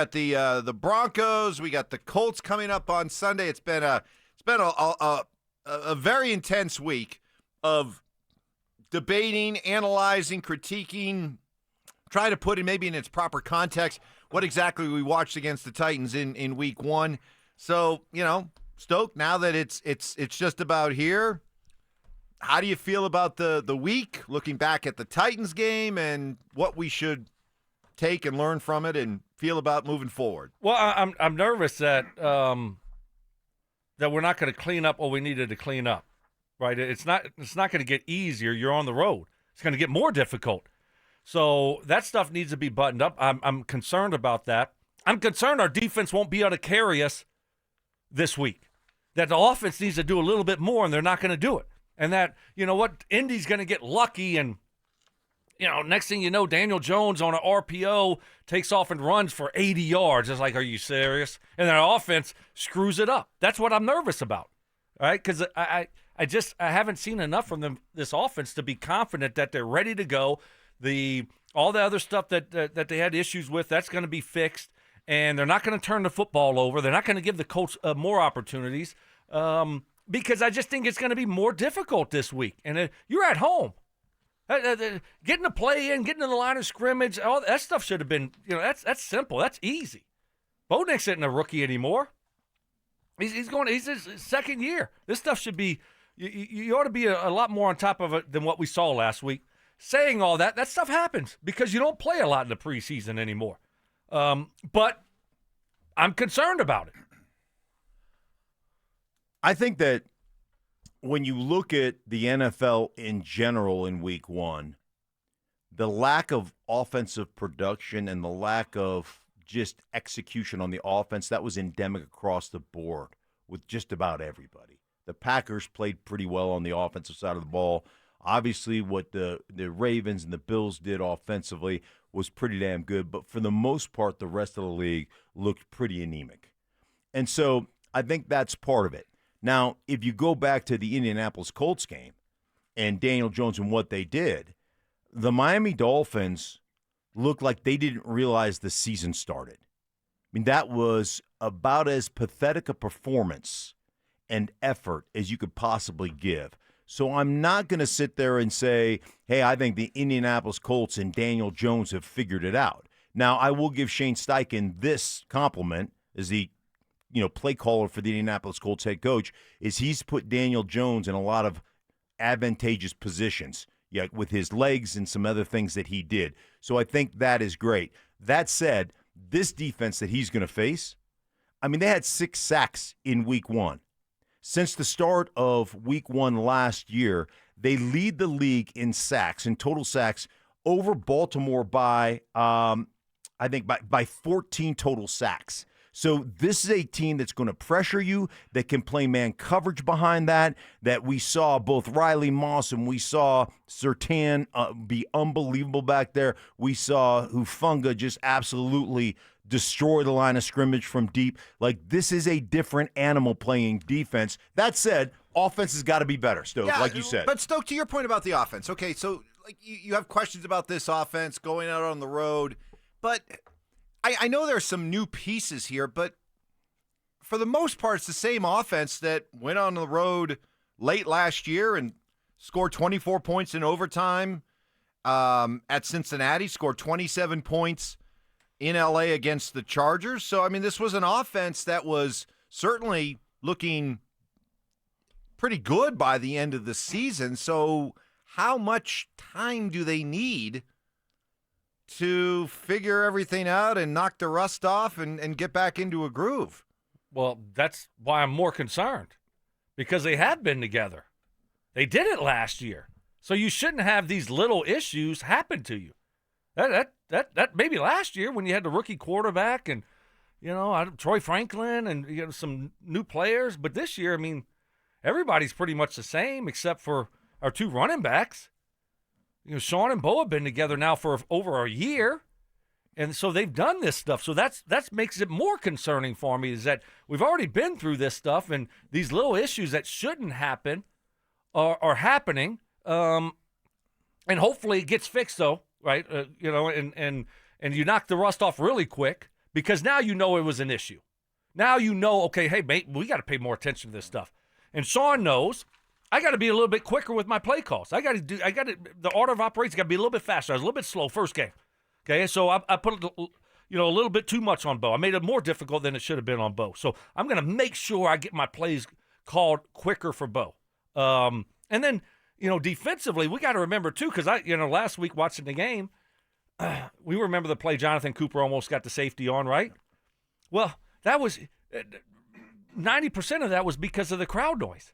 At the Broncos, we got the Colts coming up on Sunday. It's been a very intense week of debating, analyzing, critiquing, trying to put it maybe in its proper context what exactly we watched against the Titans in week one. So, Stoke, now that it's just about here, how do you feel about the week, looking back at the Titans game and what we should take and learn from it and feel about moving forward? Well, I'm nervous that that we're not going to clean up what we needed to clean up, right? It's not going to get easier. You're on the road. It's going to get more difficult. So that stuff needs to be buttoned up. I'm concerned about that. I'm concerned our defense won't be able to carry us this week. That the offense needs to do a little bit more, and they're not going to do it. And that, Indy's going to get lucky, and next thing you know, Daniel Jones on an RPO takes off and runs for 80 yards. It's like, are you serious? And their offense screws it up. That's what I'm nervous about, right? Because I haven't seen enough from them, this offense, to be confident that they're ready to go. All the other stuff that they had issues with, that's going to be fixed, and they're not going to turn the football over. They're not going to give the Colts more opportunities because I just think it's going to be more difficult this week. And you're at home. Getting a play in, getting in the line of scrimmage, all that stuff should have been, that's simple. That's easy. Bo Nix isn't a rookie anymore. He's his second year. This stuff should be, you ought to be a lot more on top of it than what we saw last week. Saying all that stuff happens because you don't play a lot in the preseason anymore. But I'm concerned about it. I think that when you look at the NFL in general in week one, the lack of offensive production and the lack of just execution on the offense, that was endemic across the board with just about everybody. The Packers played pretty well on the offensive side of the ball. Obviously, what the Ravens and the Bills did offensively was pretty damn good, but for the most part, the rest of the league looked pretty anemic. And so I think that's part of it. Now, if you go back to the Indianapolis Colts game and Daniel Jones and what they did, the Miami Dolphins looked like they didn't realize the season started. I mean, that was about as pathetic a performance and effort as you could possibly give. So I'm not going to sit there and say, hey, I think the Indianapolis Colts and Daniel Jones have figured it out. Now, I will give Shane Steichen this compliment as the play caller for the Indianapolis Colts head coach, is he's put Daniel Jones in a lot of advantageous positions, with his legs and some other things that he did. So I think that is great. That said, this defense that he's going to face, I mean, they had 6 sacks in week one. Since the start of week one last year, they lead the league in sacks, in total sacks, over Baltimore by, I think, by 14 total sacks. So this is a team that's going to pressure you, that can play man coverage behind that we saw both Riley Moss and we saw Surtain be unbelievable back there. We saw Hufanga just absolutely destroy the line of scrimmage from deep. Like, this is a different animal playing defense. That said, offense has got to be better, Stoke, like you said. But, Stoke, to your point about the offense, okay, so you have questions about this offense going out on the road, but I know there's some new pieces here, but for the most part, it's the same offense that went on the road late last year and scored 24 points in overtime at Cincinnati, scored 27 points in L.A. against the Chargers. So, I mean, this was an offense that was certainly looking pretty good by the end of the season. So how much time do they need to figure everything out and knock the rust off and get back into a groove? Well, that's why I'm more concerned, because they have been together. They did it last year. So you shouldn't have these little issues happen to you. That maybe last year when you had the rookie quarterback and, Troy Franklin and some new players. But this year, I mean, everybody's pretty much the same except for our 2 running backs. Sean and Bo have been together now for over a year, and so they've done this stuff. So that makes it more concerning for me, is that we've already been through this stuff, and these little issues that shouldn't happen are happening. And hopefully it gets fixed, though, right? And you knock the rust off really quick, because now you know it was an issue. Now you know, okay, hey, mate, we got to pay more attention to this stuff. And Sean knows I got to be a little bit quicker with my play calls. The order of operations got to be a little bit faster. I was a little bit slow first game. Okay, so I put a little bit too much on Bo. I made it more difficult than it should have been on Bo. So I'm going to make sure I get my plays called quicker for Bo. And then, defensively, we got to remember too, because last week watching the game, we remember the play Jonathan Cooper almost got the safety on, right? Well, that was 90% of that was because of the crowd noise.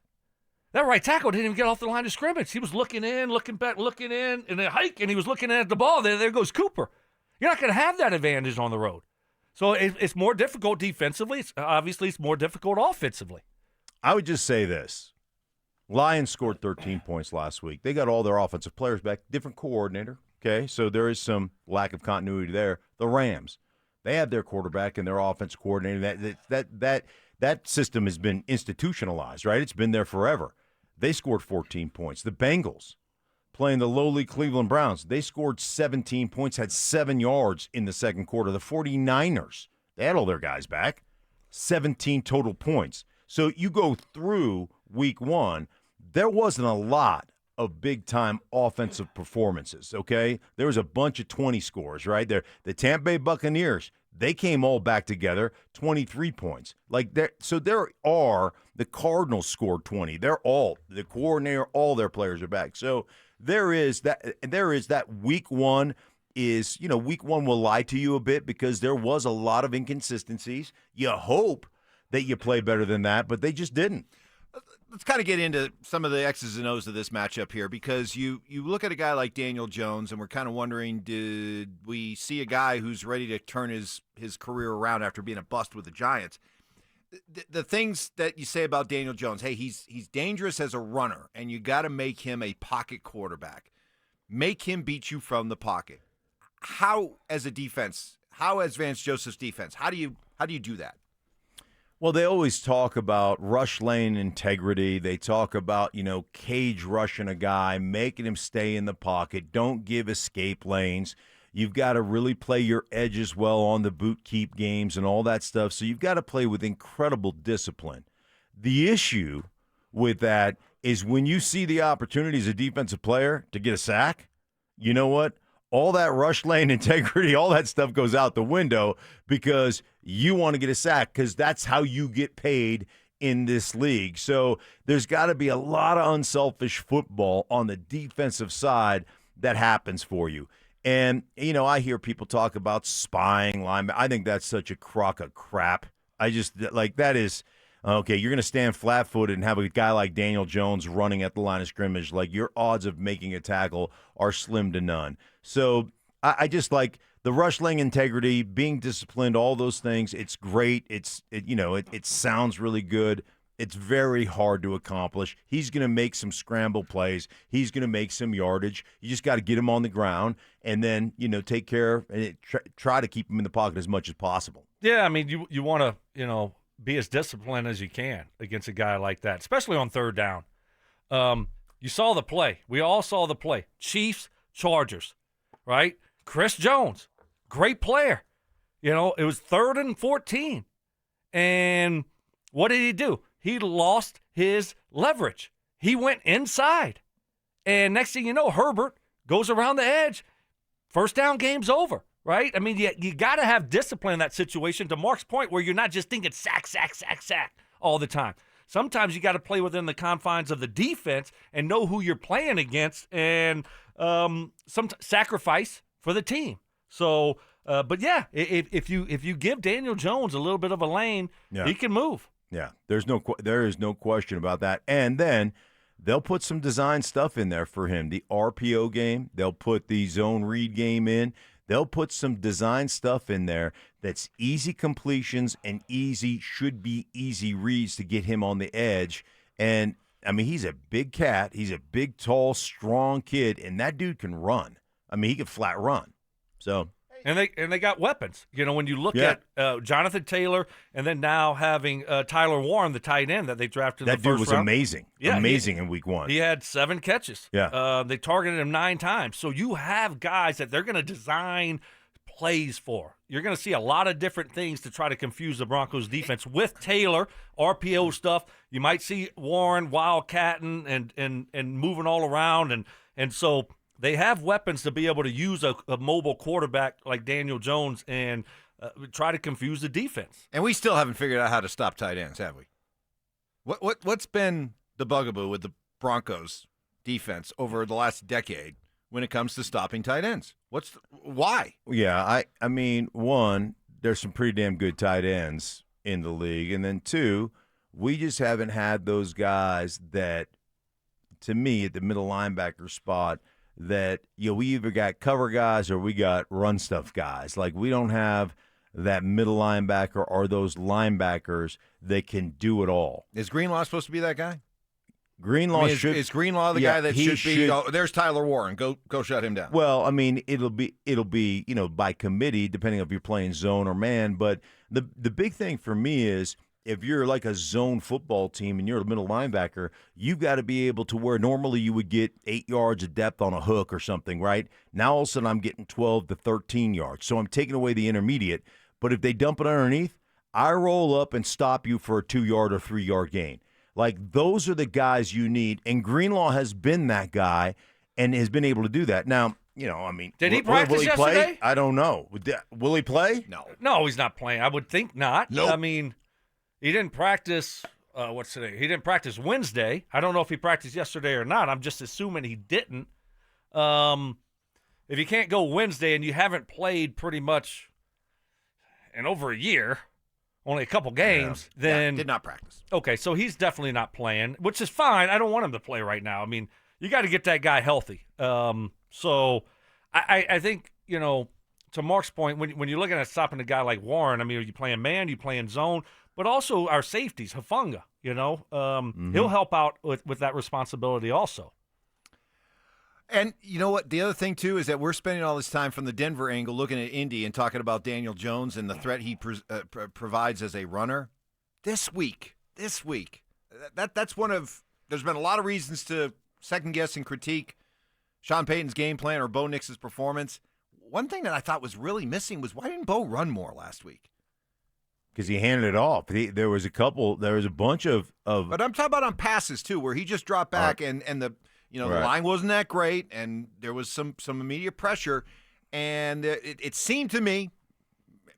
That right tackle didn't even get off the line of scrimmage. He was looking in, looking back, looking in a hike, and he was looking at the ball. There goes Cooper. You're not going to have that advantage on the road. So it's more difficult defensively. It's more difficult offensively. I would just say this. Lions scored 13 points last week. They got all their offensive players back, different coordinator, okay? So there is some lack of continuity there. The Rams, they have their quarterback and their offensive coordinator. That system has been institutionalized, right? It's been there forever. They scored 14 points. The Bengals, playing the lowly Cleveland Browns, they scored 17 points, had 7 yards in the second quarter. The 49ers, they had all their guys back, 17 total points. So you go through week one, there wasn't a lot of big-time offensive performances, okay? There was a bunch of 20 scores, right? The Tampa Bay Buccaneers, they came all back together, 23 points. So there are – the Cardinals scored 20. They're all – the coordinator, all their players are back. So there is that week one is – week one will lie to you a bit because there was a lot of inconsistencies. You hope that you play better than that, but they just didn't. Let's kind of get into some of the X's and O's of this matchup here, because you look at a guy like Daniel Jones, and we're kind of wondering, did we see a guy who's ready to turn his career around after being a bust with the Giants? The things that you say about Daniel Jones, hey, he's dangerous as a runner, and you got to make him a pocket quarterback. Make him beat you from the pocket. How, as a defense, as Vance Joseph's defense, how do you do that? Well, they always talk about rush lane integrity. They talk about, cage rushing a guy, making him stay in the pocket. Don't give escape lanes. You've got to really play your edges well on the boot keep games and all that stuff. So you've got to play with incredible discipline. The issue with that is when you see the opportunity as a defensive player to get a sack, you know what? All that rush lane integrity, all that stuff goes out the window because you want to get a sack because that's how you get paid in this league. So there's got to be a lot of unselfish football on the defensive side that happens for you. And, I hear people talk about spying linemen. I think that's such a crock of crap. That is, okay, you're going to stand flat-footed and have a guy like Daniel Jones running at the line of scrimmage. Your odds of making a tackle are slim to none. So I just like the rush lane integrity, being disciplined, all those things. It's great. It sounds really good. It's very hard to accomplish. He's going to make some scramble plays. He's going to make some yardage. You just got to get him on the ground and then, take care and try to keep him in the pocket as much as possible. Yeah, I mean, you want to, be as disciplined as you can against a guy like that, especially on third down. You saw the play. We all saw the play. Chiefs, Chargers, right? Chris Jones, great player. It was 3rd and 14. And what did he do? He lost his leverage. He went inside. And next thing you know, Herbert goes around the edge. First down, game's over, right? I mean, you got to have discipline in that situation, to Mark's point, where you're not just thinking sack, sack, sack, sack all the time. Sometimes you got to play within the confines of the defense and know who you're playing against and some sacrifice for the team. So, but yeah, if you give Daniel Jones a little bit of a lane, he can move. Yeah, there is no question about that. And then they'll put some design stuff in there for him. The RPO game, they'll put the zone read game in. They'll put some design stuff in there that's easy completions and should be easy reads to get him on the edge. And, I mean, he's a big cat. He's a big, tall, strong kid, and that dude can run. I mean, he can flat run. So And they got weapons. When you look at Jonathan Taylor and then now having Tyler Warren, the tight end that they drafted in the first round. That dude was amazing. Yeah, amazing in week one. He had 7 catches. Yeah. They targeted him 9 times. So you have guys that they're going to design plays for. You're going to see a lot of different things to try to confuse the Broncos defense with Taylor, RPO stuff. You might see Warren wildcatting and moving all around. And so they have weapons to be able to use a mobile quarterback like Daniel Jones and try to confuse the defense. And we still haven't figured out how to stop tight ends, have we? What's been the bugaboo with the Broncos defense over the last decade when it comes to stopping tight ends? Why? Yeah, I mean, one, there's some pretty damn good tight ends in the league, and then two, we just haven't had those guys that, to me, at the middle linebacker spot, that we either got cover guys or we got run stuff guys. Like, we don't have that middle linebacker or those linebackers that can do it all. Is Greenlaw supposed to be that guy? Greenlaw is Greenlaw the guy that should be? Oh, there's Tyler Warren. Go shut him down. Well, I mean, it'll be by committee, depending if you're playing zone or man. But the big thing for me is, if you're like a zone football team and you're a middle linebacker, you've got to be able to where normally you would get 8 yards of depth on a hook or something, right? Now all of a sudden I'm getting 12 to 13 yards. So I'm taking away the intermediate. But if they dump it underneath, I roll up and stop you for a 2-yard or 3-yard gain. Like, those are the guys you need. And Greenlaw has been that guy and has been able to do that. Now, I mean, did he practice will he yesterday? Play? I don't know. Will he play? No, he's not playing. I would think not. Nope. I mean, he didn't practice. What's today? He didn't practice Wednesday. I don't know if he practiced yesterday or not. I'm just assuming he didn't. If you can't go Wednesday and you haven't played pretty much in over a year, only a couple games, then did not practice. Okay, so he's definitely not playing, which is fine. I don't want him to play right now. I mean, you got to get that guy healthy. So I think, to Mark's point, when you're looking at stopping a guy like Warren, I mean, are you playing man, you playing zone, but also our safeties, Hufanga, he'll help out with that responsibility also. And you know what? The other thing, too, is that we're spending all this time from the Denver angle looking at Indy and talking about Daniel Jones and the threat he provides as a runner. This week, that's one of – there's been a lot of reasons to second-guess and critique Sean Payton's game plan or Bo Nix's performance. One thing that I thought was really missing was, why didn't Bo run more last week? Because he handed it off. There was a bunch of – But I'm talking about on passes, too, where he just dropped back and the – the line wasn't that great, and there was some immediate pressure, and it seemed to me,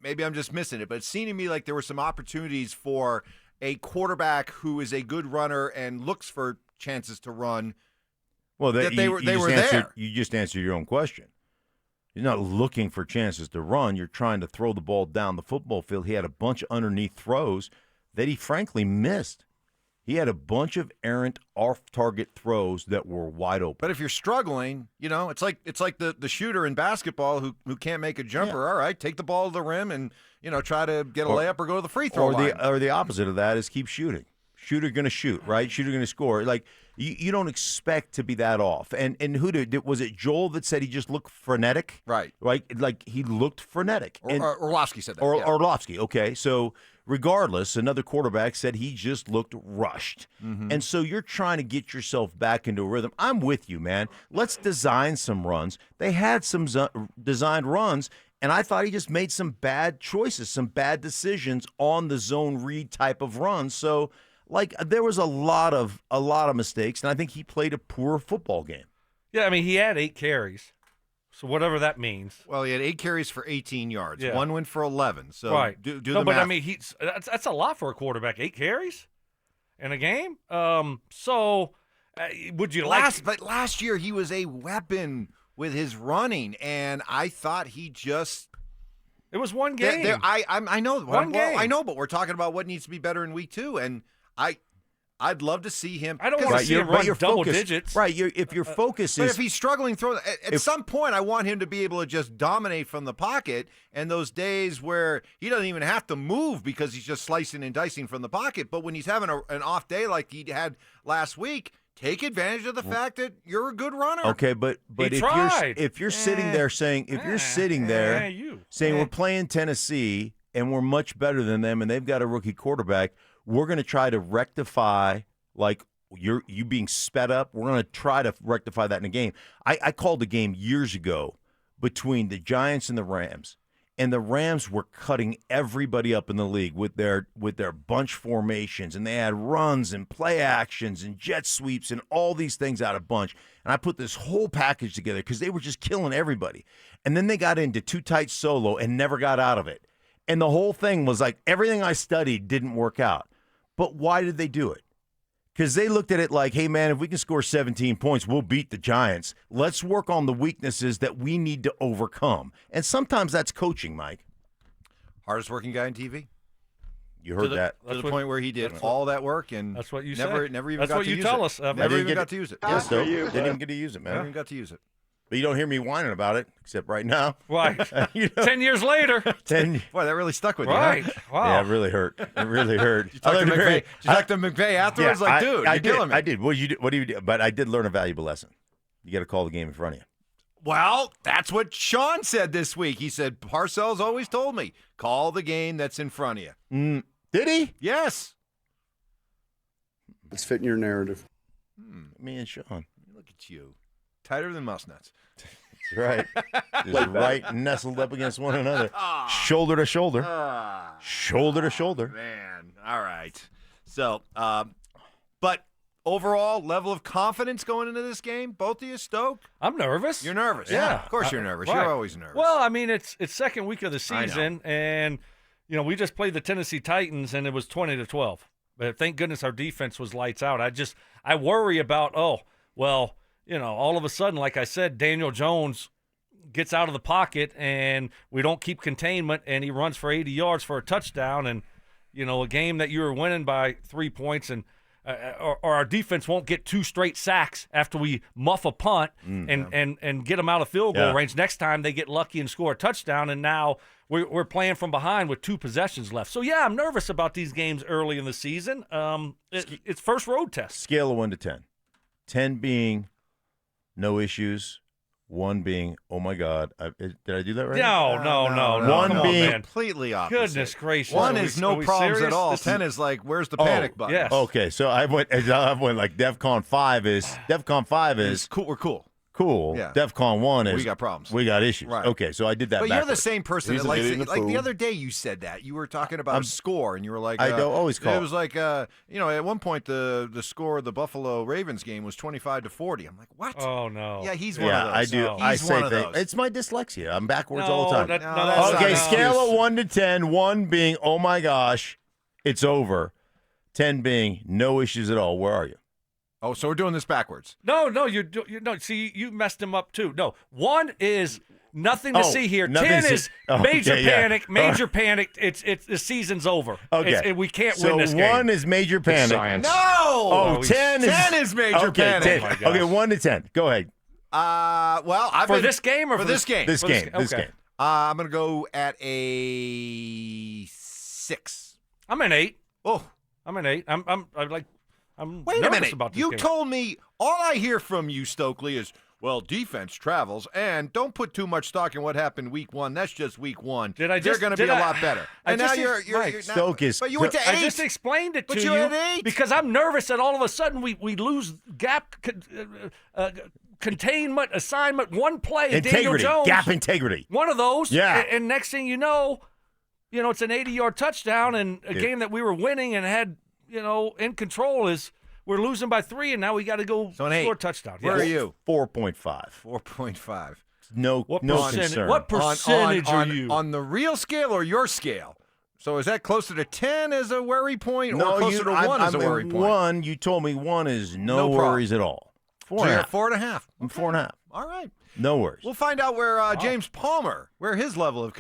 maybe I'm just missing it, but it seemed to me like there were some opportunities for a quarterback who is a good runner and looks for chances to run. Well, they were there. You just answered your own question. You're not looking for chances to run. You're trying to throw the ball down the football field. He had a bunch of underneath throws that he frankly missed. He had a bunch of errant off-target throws that were wide open. But if you're struggling, it's like the shooter in basketball who can't make a jumper. Yeah. All right, take the ball to the rim and try to get a layup or go to the free throw line. Or the opposite of that is keep shooting. Shooter going to shoot, right? Shooter going to score. Like you don't expect to be that off. And was it Joel that said he just looked frenetic? Right. Like he looked frenetic. Orlovsky said that. Orlovsky. Okay, so. Regardless, another quarterback said he just looked rushed. Mm-hmm. And so you're trying to get yourself back into a rhythm. I'm with you, man. Let's design some runs. They had some designed runs, and I thought he just made some bad choices, some bad decisions on the zone read type of runs. So, there was a lot of mistakes, and I think he played a poor football game. Yeah, I mean, he had 8 carries. So whatever that means. Well, he had 8 carries for 18 yards. Yeah. 1 went for 11. So right. do the math. I mean, that's a lot for a quarterback. 8 carries in a game. Would you But last year he was a weapon with his running, and I thought he just. It was one game. I know. One game. I know, but we're talking about what needs to be better in week 2, and I'd love to see him. I don't want to see him run double digits. Right. If your focus is. But if he's struggling throwing, at some point, I want him to be able to just dominate from the pocket. And those days where he doesn't even have to move because he's just slicing and dicing from the pocket. But when he's having an off day like he had last week, take advantage of the fact that you're a good runner. Okay, but if you're sitting there saying we're playing Tennessee and we're much better than them and they've got a rookie quarterback. We're going to try to rectify, you being sped up. We're going to try to rectify that in a game. I called a game years ago between the Giants and the Rams, And the Rams were cutting everybody up in the league with their bunch formations, and they had runs and play actions and jet sweeps and all these things out of bunch. And I put this whole package together because they were just killing everybody. And then they got into too tight solo and never got out of it. And the whole thing was like everything I studied didn't work out. But why did they do it? Because they looked at it like, hey, man, if we can score 17 points, we'll beat the Giants. Let's work on the weaknesses that we need to overcome. And sometimes that's coaching, Mike. Hardest working guy in TV? You heard that. To the point where he did all that work and that's what you never say. even that's got what to you use tell it. us. Never even got to use it. Yes, though. Didn't even get to use it, man. Never even got to use it. But you don't hear me whining about it, except right now. Right. You know? 10 years later. Boy, that really stuck with Right. you. Huh? Wow. Yeah, it really hurt. It really hurt. Did you talk to McVay afterwards? Like, dude, you're killing me. I did. What do you do? But I did learn a valuable lesson. You got to call the game in front of you. Well, that's what Sean said this week. He said, Parcells always told me, call the game that's in front of you. Did he? Yes. It's fitting your narrative. Me and Sean. Look at you. Tighter than mouse nuts. That's right. Just right nestled up against one another. Shoulder to shoulder. Shoulder to shoulder. Man. All right. So, but overall level of confidence going into this game, both of you, Stoke? I'm nervous. You're nervous. Yeah. Of course you're nervous. Right. You're always nervous. Well, I mean, it's second week of the I know. season, and we just played the Tennessee Titans, and it was 20-12. But thank goodness our defense was lights out. I worry about all of a sudden, like I said, Daniel Jones gets out of the pocket, and we don't keep containment, and he runs for 80 yards for a touchdown, and a game that you were winning by 3 points, and or our defense won't get 2 straight sacks after we muff a punt and get them out of field goal range. Next time they get lucky and score a touchdown, and now we're playing from behind with 2 possessions left. So, yeah, I'm nervous about these games early in the season. It's first road test. Scale of 1 to 10. 10 being no issues. 1 being, oh, my God. Did I do that right? No. One Come on, being- man. completely opposite. Goodness gracious. 1 Are is we- no are we problems serious? at all. This 10 is like, where's the panic button? yes. Okay, so I went like DEFCON 5 is Cool. We're cool. cool. Yeah. DEFCON 1 is We got problems. We got issues. Right. Okay, so I did that But you're the backwards. same person He's that an likes idiot it. and a Like the fool. other day you said that. You were talking about a score, and you were like, I don't always call it. was like, at one point the score of the Buffalo Ravens game was 25-40. I'm like, what? Oh, no. Yeah, he's one of Yeah, those. I do. No. I He's say one of things. those. It's my dyslexia. I'm backwards No, all the time. that- No, no, that's that's not Okay, an scale excuse. of 1 to 10. 1 being, oh my gosh, it's over. 10 being no issues at all. Where are you? Oh, so we're doing this backwards. No, see, you messed him up too. No, 1 is nothing to Oh, see here. nothing 10 to see- is Oh, major okay, yeah. panic, major panic. It's the season's over. Okay. We can't So win this game. 1 is major panic. No! Oh, 10 is 10 is major okay, panic. 10. Oh, my gosh. Okay, 1 to 10. Go ahead. Well, I've for been, this game or for this game. This For game. This okay. game. I'm gonna go at a 6. I'm an 8. Oh, I'm an 8. I'm wait a nervous minute! about this You game. told me all I hear from you, Stokley, is defense travels, and don't put too much stock in what happened week 1. That's just week 1. Did I They're just- going to be did a I- lot better. I And now just- you're Mike, now, Stoke is- but you went to 8. I just explained it But to you're you at 8. because I'm nervous that all of a sudden we lose containment, assignment, one play. Daniel Integrity. Jones, Gap integrity. one of those. Yeah. And next thing you know, it's an 80-yard touchdown, and a game that we were winning and had, in control is we're losing by 3, and now we got to go So an 8. score a touchdown. Where Yes. are you? 4.5. 4.5. No What no percentage? concern. What percentage are you? On the real scale or your scale? So is that closer to 10 as a worry point, or closer to 1 as a worry point? 1, you told me 1 is no No problem. worries at all. So you're 4.5. at 4.5. I'm 4.5. All right. No worries. We'll find out where James Palmer, where his level of